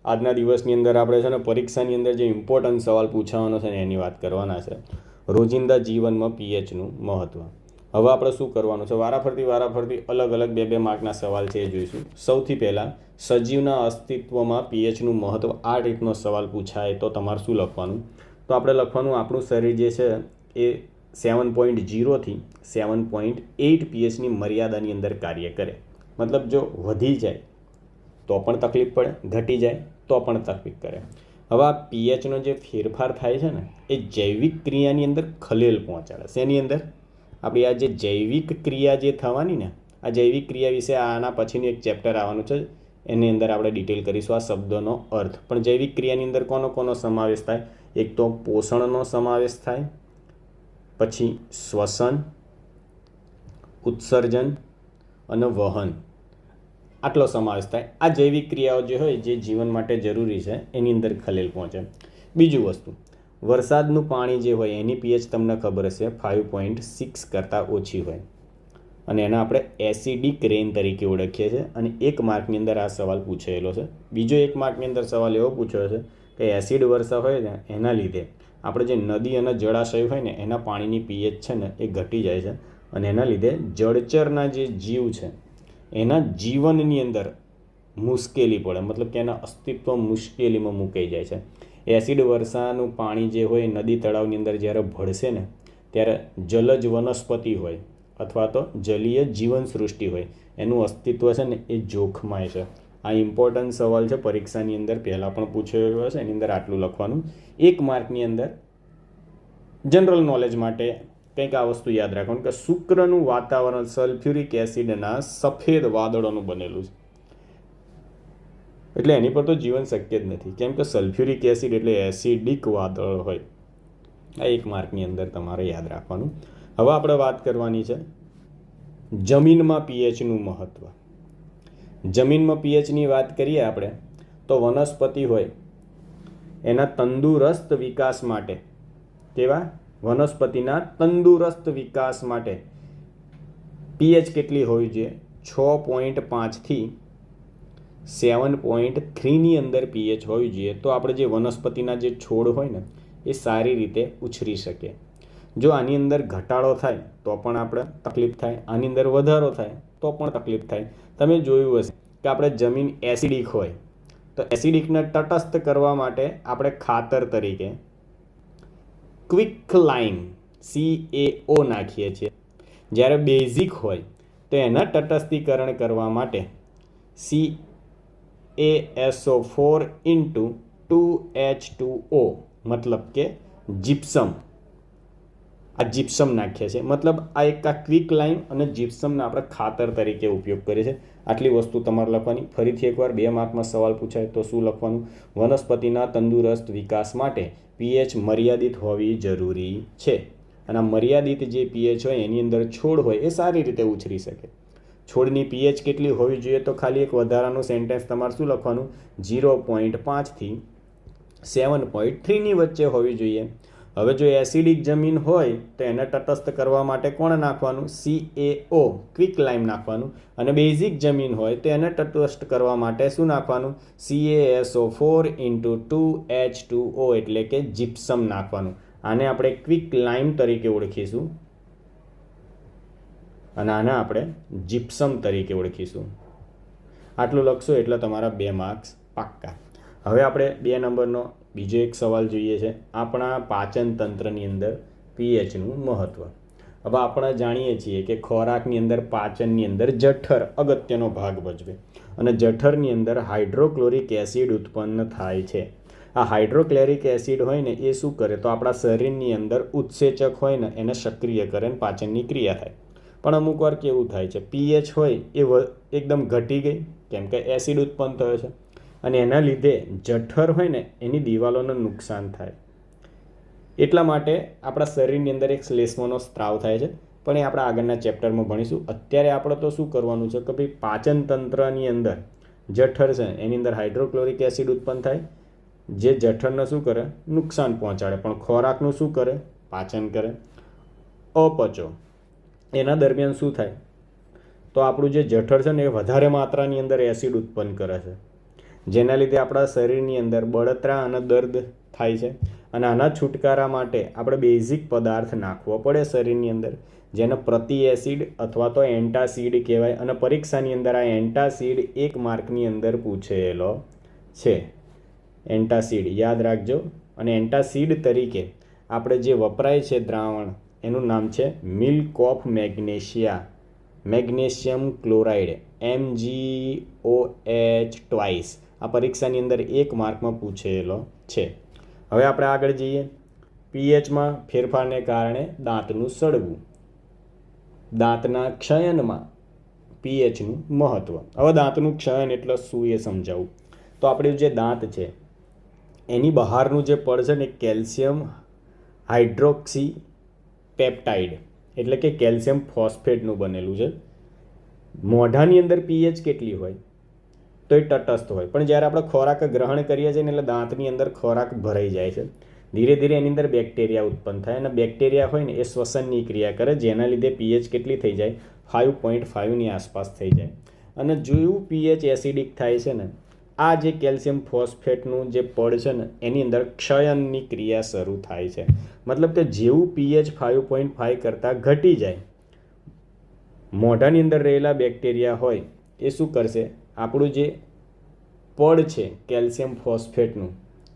આજના દિવસની અંદર આપણે છે ને પરીક્ષાની અંદર જે ઇમ્પોર્ટન્ટ સવાલ પૂછાવાનો છે ને એની વાત કરવાના છે. રોજિંદા જીવનમાં પીએચનું મહત્ત્વ. હવે આપણે શું કરવાનું છે, વારાફરતી અલગ અલગ બે માર્કના સવાલ છે એ જોઈશું. સૌથી પહેલાં સજીવના અસ્તિત્વમાં પીએચનું મહત્ત્વ, આ રીતનો સવાલ પૂછાય તો તમારે શું લખવાનું? તો આપણે લખવાનું આપણું શરીર જે છે એ 7.0 થી 7.8 પીએચની મર્યાદાની અંદર કાર્ય કરે. મતલબ જો વધી જાય તો પણ તકલીફ પડે, ઘટી જાય તો પણ તકલીફ કરે. હવે આ પીએચનો જે ફેરફાર થાય છે ને એ જૈવિક ક્રિયાની અંદર ખલેલ પહોંચાડે. શેની અંદર? આપણી આ જે જૈવિક ક્રિયા જે થવાની ને, આ જૈવિક ક્રિયા વિશે આના પછીનું એક ચેપ્ટર આવવાનું છે, એની અંદર આપણે ડિટેલ કરીશું આ શબ્દનો અર્થ. પણ જૈવિક ક્રિયાની અંદર કોનો સમાવેશ થાય? એક તો પોષણનો સમાવેશ થાય, પછી શ્વસન, ઉત્સર્જન અને વહન, આટલો સમાવેશ થાય. આ જૈવિક ક્રિયાઓ જે હોય જે જીવન માટે જરૂરી છે એની અંદર ખલેલ પહોંચે. બીજું વસ્તુ, વરસાદનું પાણી જે હોય એની પીએચ તમને ખબર હશે 5.6 કરતાં ઓછી હોય અને એને આપણે એસિડિક રેન તરીકે ઓળખીએ છીએ. અને 1 માર્કની અંદર આ સવાલ પૂછાયેલો છે. બીજો 1 માર્કની અંદર સવાલ એવો પૂછ્યો છે કે એસિડ વર્ષા હોય ને એના લીધે આપણે જે નદી અને જળાશય હોય ને એના પાણીની પીએચ છે ને એ ઘટી જાય છે અને એના લીધે જળચરના જે જીવ છે એના જીવનની અંદર મુશ્કેલી પડે, મતલબ કે એના અસ્તિત્વ મુશ્કેલીમાં મુકાઈ જાય છે. એસિડ વર્ષાનું પાણી જે હોય નદી તળાવની અંદર જ્યારે ભળશે ને ત્યારે જલજ વનસ્પતિ હોય અથવા તો જલીય જીવન સૃષ્ટિ હોય એનું અસ્તિત્વ છે ને એ જોખમાય છે. આ ઇમ્પોર્ટન્ટ સવાલ છે, પરીક્ષાની અંદર પહેલાં પણ પૂછાયેલો હશે. એની અંદર આટલું લખવાનું. 1 માર્કની અંદર જનરલ નોલેજ માટે કંઈક આ વસ્તુ યાદ રાખવાનું કે શુક્રનું વાતાવરણ સલ્ફ્યુરિક એસિડના સફેદ વાદળોનું બનેલું છે. એટલે એની પર તો જીવન શક્ય જ નથી, કેમ કે સલ્ફ્યુરિક એસિડ એટલે એસિડિક વાદળ હોય. આ 1 માર્કની અંદર તમારે યાદ રાખવાનું. હવે આપણે વાત કરવાની છે જમીનમાં પીએચનું મહત્ત્વ. જમીનમાં પીએચની વાત કરીએ આપણે તો વનસ્પતિ હોય એના તંદુરસ્ત વિકાસ માટે, કેવા વનસ્પતિના તંદુરસ્ત વિકાસ માટે પીએચ કેટલી હોવી જોઈએ? 6.5 થી 7.3ની અંદર પીએચ હોવી જોઈએ. તો આપણે જે વનસ્પતિના જે છોડ હોય ને એ સારી રીતે ઉછરી શકે. જો આની અંદર ઘટાડો થાય તો પણ આપણે તકલીફ થાય, આની અંદર વધારો થાય તો પણ તકલીફ થાય. તમે જોયું હશે કે આપણે જમીન એસિડિક હોય તો એસિડિકને તટસ્થ કરવા માટે આપણે ખાતર તરીકે ક્વિક લાઇમ CaO નાખીએ છીએ. જ્યારે બેઝિક હોય તો એના તટસ્થીકરણ કરવા માટે CaSO4 × 2H2O મતલબ કે જીપ્સમ, આ જીપ્સમ નાખીએ છીએ. મતલબ આ એક ક્વિક લાઇમ અને જીપ્સમને આપણે ખાતર તરીકે ઉપયોગ કરીએ છીએ. આટલી વસ્તુ તમારે લખવાની. ફરીથી એકવાર 2 માર્કમાં સવાલ પૂછાય તો શું લખવાનું? વનસ્પતિના તંદુરસ્ત વિકાસ માટે પીએચ મર્યાદિત હોવી જરૂરી છે. અને આ મર્યાદિત જે પીએચ હોય એની અંદર છોડ હોય એ સારી રીતે ઉછરી શકે. છોડની પીએચ કેટલી હોવી જોઈએ? તો ખાલી એક વધારાનું સેન્ટેન્સ તમારે શું લખવાનું? 0.5 થી 7.3ની વચ્ચે હોવી જોઈએ. હવે જો એસિડિક જમીન હોય તો એને તટસ્થ કરવા માટે કોણ નાખવાનું? CaO ક્વિક લાઇમ નાખવાનું. અને બેઝિક જમીન હોય તો એને તટસ્થ કરવા માટે શું નાખવાનું? CaSO4 × 2H2O એટલે કે જીપ્સમ નાખવાનું. આને આપણે ક્વિક લાઇમ તરીકે ઓળખીશું અને આને આપણે જીપ્સમ તરીકે ઓળખીશું. આટલું લખશો એટલે તમારા 2 માર્ક્સ પાક્કા. હવે આપણે 2 નંબરનો બીજો એક સવાલ જોઈએ છે, આપણા પાચન તંત્રની અંદર પીએચનું મહત્ત્વ. હવે આપણે જાણીએ છીએ કે ખોરાકની અંદર પાચનની અંદર જઠર અગત્યનો ભાગ ભજવે અને જઠરની અંદર હાઇડ્રોક્લોરિક એસિડ ઉત્પન્ન થાય છે. આ હાઇડ્રોક્લોરિક એસિડ હોય ને એ શું કરે? તો આપણા શરીરની અંદર ઉત્સેચક હોય ને એને સક્રિય કરે ને પાચનની ક્રિયા થાય. પણ અમુક વાર કેવું થાય છે, પીએચ હોય એ એકદમ ઘટી ગઈ કેમ કે એસિડ ઉત્પન્ન થયો છે અને એના લીધે જઠર હોય ને એની દિવાલોને નુકસાન થાય. એટલા માટે આપણા શરીરની અંદર એક શ્લેષ્મનો સ્ત્રાવ થાય છે, પણ એ આપણે આગળના ચેપ્ટરમાં ભણીશું. અત્યારે આપણે તો શું કરવાનું છે કે ભાઈ પાચન તંત્રની અંદર જઠર છે એની અંદર હાઇડ્રોક્લોરિક એસિડ ઉત્પન્ન થાય, જે જઠરને શું કરે? નુકસાન પહોંચાડે. પણ ખોરાકનું શું કરે? પાચન કરે. અપચો એના દરમિયાન શું થાય? તો આપણું જે જઠર છે ને એ વધારે માત્રાની અંદર એસિડ ઉત્પન્ન કરે છે જેના લીધે આપણા શરીરની અંદર બળતરા અને દર્દ થાય છે. અને આના છુટકારા માટે આપણે બેઝિક પદાર્થ નાખવો પડે શરીરની અંદર, જેને પ્રતિ એસિડ અથવા તો એન્ટાસિડ કહેવાય. અને પરીક્ષાની અંદર આ એન્ટાસિડ 1 માર્કની અંદર પૂછેલો છે. એન્ટાસિડ યાદ રાખજો. અને એન્ટાસિડ તરીકે આપણે જે વપરાય છે દ્રાવણ, એનું નામ છે milk of magnesia, magnesium chloride, MgOH twice. આ પરીક્ષાની અંદર 1 માર્કમાં પૂછેલો છે. હવે આપણે આગળ જઈએ. પીએચમાં ફેરફારને કારણે દાંતનું સડવું, દાંતના ક્ષયનમાં પીએચનું મહત્ત્વ. હવે દાંતનું ક્ષયન એટલે શું એ સમજાવું. તો આપણું જે દાંત છે એની બહારનું જે પડ છે ને કેલ્શિયમ હાઇડ્રોક્સી પેપ્ટાઇડ એટલે કે કેલ્શિયમ ફોસ્ફેટનું બનેલું છે. મોઢાની અંદર પીએચ કેટલી હોય તો એ તટસ્થ હોય, પણ જ્યારે આપણે ખોરાક ગ્રહણ કરીએ છીએ ને એટલે દાંતની અંદર ખોરાક ભરાઈ જાય છે. ધીરે ધીરે એની અંદર બેક્ટેરિયા ઉત્પન્ન થાય અને બેક્ટેરિયા હોય ને એ શ્વસનની ક્રિયા કરે, જેના લીધે પીએચ કેટલી થઈ જાય 5.5ની આસપાસ થઈ જાય. અને જેવું પીએચ એસિડિક થાય છે ને, આ જે કેલ્શિયમ ફોસ્ફેટનું જે પડ છે ને એની અંદર ક્ષયનની ક્રિયા શરૂ થાય છે. મતલબ કે જેવું પીએચ 5.5 કરતાં ઘટી જાય, મોઢાની અંદર રહેલા બેક્ટેરિયા હોય એ શું કરશે, આપણું જે પડ છે કેલ્શિયમ ફોસ્ફેટનું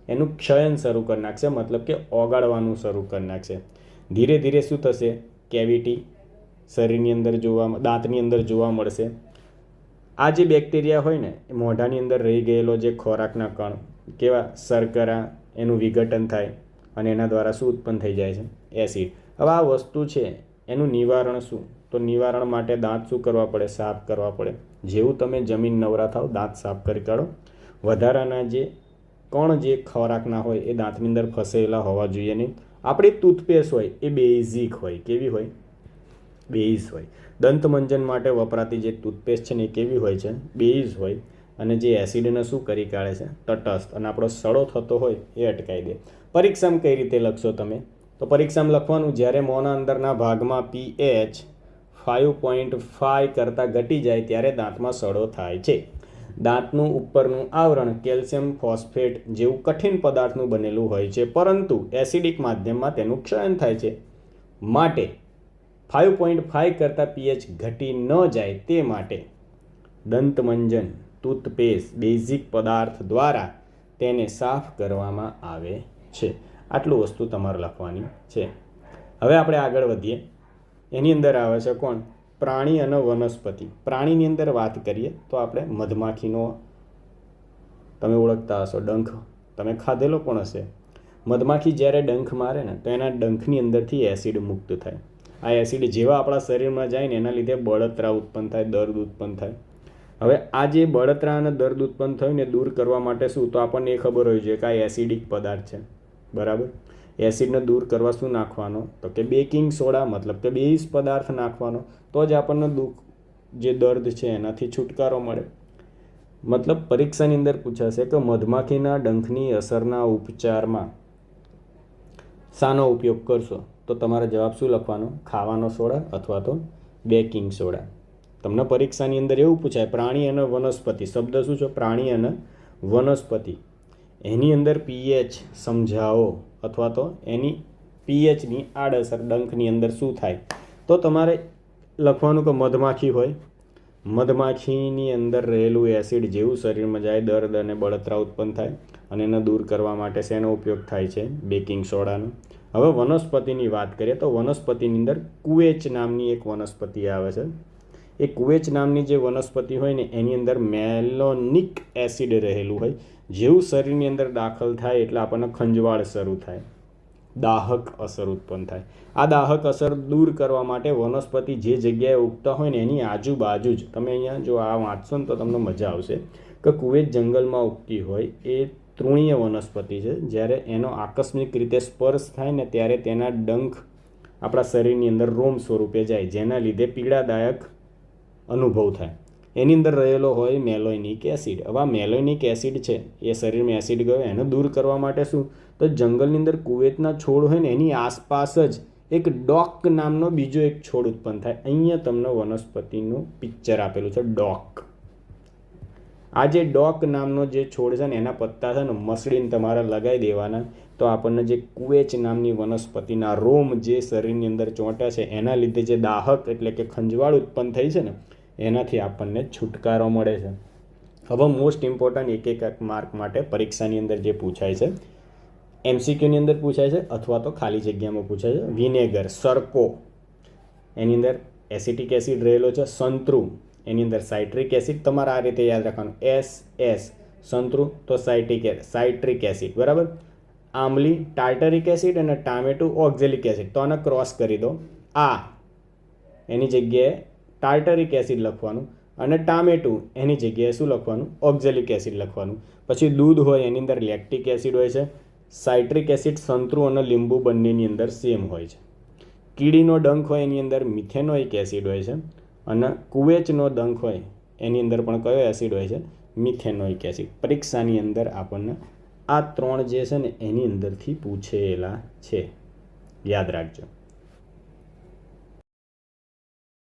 એનું ક્ષયન શરૂ કરી નાખશે, મતલબ કે ઓગાળવાનું શરૂ કરી નાખશે. ધીરે ધીરે શું થશે, કેવિટી શરીરની અંદર દાંતની અંદર જોવા મળશે. આ જે બેક્ટેરિયા હોય ને એ મોઢાની અંદર રહી ગયેલો જે ખોરાકના કણ કેવા શર્કરા એનું વિઘટન થાય અને એના દ્વારા શું ઉત્પન્ન થઈ જાય છે, એસિડ. હવે આ વસ્તુ છે એનું નિવારણ શું, તો નિવારણ માટે દાંત શું કરવા પડે, સાફ કરવા પડે. જેવું તમે જમીન નવરા થાવ દાંત સાફ કરી કાઢો. વધારાના જે કણ જે ખોરાકના હોય એ દાંતની અંદર ફસાયેલા હોવા જોઈએ નહીં. આપણી ટૂથપેસ્ટ હોય એ બેઝિક હોય, કેવી હોય, બેઝ હોય. દંતમંજન માટે વપરાતી જે ટૂથપેસ્ટ છે ને એ કેવી હોય છે, બેઝ હોય. અને જે એસિડને શું કરી કાઢે છે, તટસ્થ. અને આપણો સડો થતો હોય એ અટકાવી દે. પરીક્ષામાં કઈ રીતે લખશો તમે, તો પરીક્ષામાં લખવાનું જ્યારે મોંના અંદરના ભાગમાં પીએચ 5.5 કરતાં ઘટી જાય ત્યારે દાંતમાં સડો થાય છે. દાંતનું ઉપરનું આવરણ કેલ્શિયમ ફોસ્ફેટ જેવું કઠિન પદાર્થનું બનેલું હોય છે, પરંતુ એસિડિક માધ્યમમાં તેનું ક્ષયન થાય છે. માટે 5.5 કરતાં પીએચ ઘટી ન જાય તે માટે દંતમંજન ટૂથપેસ્ટ બેઝિક પદાર્થ દ્વારા તેને સાફ કરવામાં આવે છે. આટલું વસ્તુ તમારે લખવાની છે. હવે આપણે આગળ વધીએ. એની અંદર આવે છે કોણ, પ્રાણી અને વનસ્પતિ. પ્રાણીની અંદર વાત કરીએ તો આપણે મધમાખીનો તમે ઓળખતા હશો, ડંખ તમે ખાધેલો પણ હશે. મધમાખી જ્યારે ડંખ મારે ને તો એના ડંખની અંદરથી એસિડ મુક્ત થાય. આ એસિડ જેવા આપણા શરીરમાં જાય ને એના લીધે બળતરા ઉત્પન્ન થાય, દર્દ ઉત્પન્ન થાય. હવે આ જે બળતરા અને દર્દ ઉત્પન્ન થયું ને દૂર કરવા માટે શું, તો આપણને એ ખબર હોય છે કે આ એસિડિક પદાર્થ છે, બરાબર. એસિડને દૂર કરવા શું નાખવાનો, તો કે બેકિંગ સોડા, મતલબ કે બેઝ પદાર્થ નાખવાનો. તો જ આપણને જે દર્દ છે એનાથી છુટકારો મળે. મતલબ પરીક્ષાની અંદર પૂછાશે કે મધમાખીના ડંખની અસરના ઉપચારમાં શાનો ઉપયોગ કરશો, તો તમારે જવાબ શું લખવાનો, ખાવાનો સોડા અથવા તો બેકિંગ સોડા. તમને પરીક્ષાની અંદર એવું પૂછાય પ્રાણી અને વનસ્પતિ, શબ્દ શું છે, પ્રાણી અને વનસ્પતિ. એની અંદર પીએચ સમજાવો અથવા તો એની પીએચની આડઅસર ડંખની અંદર શું થાય, તો તમારે લખવાનું કે મધમાખી હોય, મધમાખીની અંદર રહેલું એસિડ જેવું શરીરમાં જાય દર્દ અને બળતરા ઉત્પન્ન થાય, અને એને દૂર કરવા માટે શેનો ઉપયોગ થાય છે, બેકિંગ સોડાનો. હવે વનસ્પતિની વાત કરીએ તો વનસ્પતિની અંદર કુવેચ નામની એક વનસ્પતિ આવે છે. એ કુવેચ નામની જે વનસ્પતિ હોય ને એની અંદર મેલોનિક એસિડ રહેલું હોય. જેવું શરીરની અંદર દાખલ થાય એટલે આપણને ખંજવાળ શરૂ થાય, દાહક અસર ઉત્પન્ન થાય. આ દાહક અસર દૂર કરવા માટે વનસ્પતિ જે જગ્યાએ ઉગતા હોય ને એની આજુબાજુ જ, તમે અહીંયા જો આ વાંચશો ને તો તમને મજા આવશે કે કુવેત જંગલમાં ઉગતી હોય એ તૃણીય વનસ્પતિ છે. જ્યારે એનો આકસ્મિક રીતે સ્પર્શ થાય ને ત્યારે તેના ડંખ આપણા શરીરની અંદર રોમ સ્વરૂપે જાય, જેના લીધે પીડાદાયક અનુભવ થાય. એની અંદર રહેલો હોય મેલોનિક એસિડ. હવે આ મેલોનિક એસિડ છે એ શરીરમાં એસિડ ગયો એને દૂર કરવા માટે શું, તો જંગલની અંદર કુવેતના છોડ હોય ને એની આસપાસ જ એક ડોક નામનો બીજો એક છોડ ઉત્પન્ન થાય. અહીંયા તમને વનસ્પતિનું પિક્ચર આપેલું છે, ડોક. આ જે ડોક નામનો જે છોડ છે ને એના પત્તા છે ને મસળીને તમારે લગાવી દેવાના, તો આપણને જે કુવેચ નામની વનસ્પતિના રોમ જે શરીરની અંદર ચોંટ્યા છે એના લીધે જે દાહક એટલે કે ખંજવાળ ઉત્પન્ન થઈ છે ને એનાથી આપણને છુટકારો મળે છે. હવે મોસ્ટ ઇમ્પોર્ટન્ટ એક માર્ક માટે પરીક્ષાની અંદર જે પૂછાય છે, MCQની અંદર પૂછાય છે અથવા તો ખાલી જગ્યામાં પૂછાય છે. વિનેગર, સરકો, એની અંદર એસિટિક એસિડ રહેલો છે. સંતરુ, એની અંદર સાઇટ્રિક એસિડ. તમારે આ રીતે યાદ રાખવાનું, SS સંતરુ તો સાઇટ્રિક એસિડ, બરાબર. આંબલી ટાર્ટરિક એસિડ અને ટામેટું ઓક્ઝેલિક એસિડ. તો આને ક્રોસ કરી દો, આ એની જગ્યાએ ટાર્ટરિક એસિડ લખવાનું અને ટામેટું એની જગ્યાએ શું લખવાનું, ઓક્ઝેલિક એસિડ લખવાનું. પછી દૂધ હોય એની અંદર લેક્ટિક એસિડ હોય છે. સાઇટ્રિક એસિડ સંતરુ અને લીંબુ બંનેની અંદર સેમ હોય છે. કીડીનો ડંખ હોય એની અંદર મિથેનોઇક એસિડ હોય છે અને કુવેચનો ડંખ હોય એની અંદર પણ કયો એસિડ હોય છે, મિથેનોઇક એસિડ. પરીક્ષાની અંદર આપણને આ 3 જે છે ને એની અંદરથી પૂછેલા છે, યાદ રાખજો.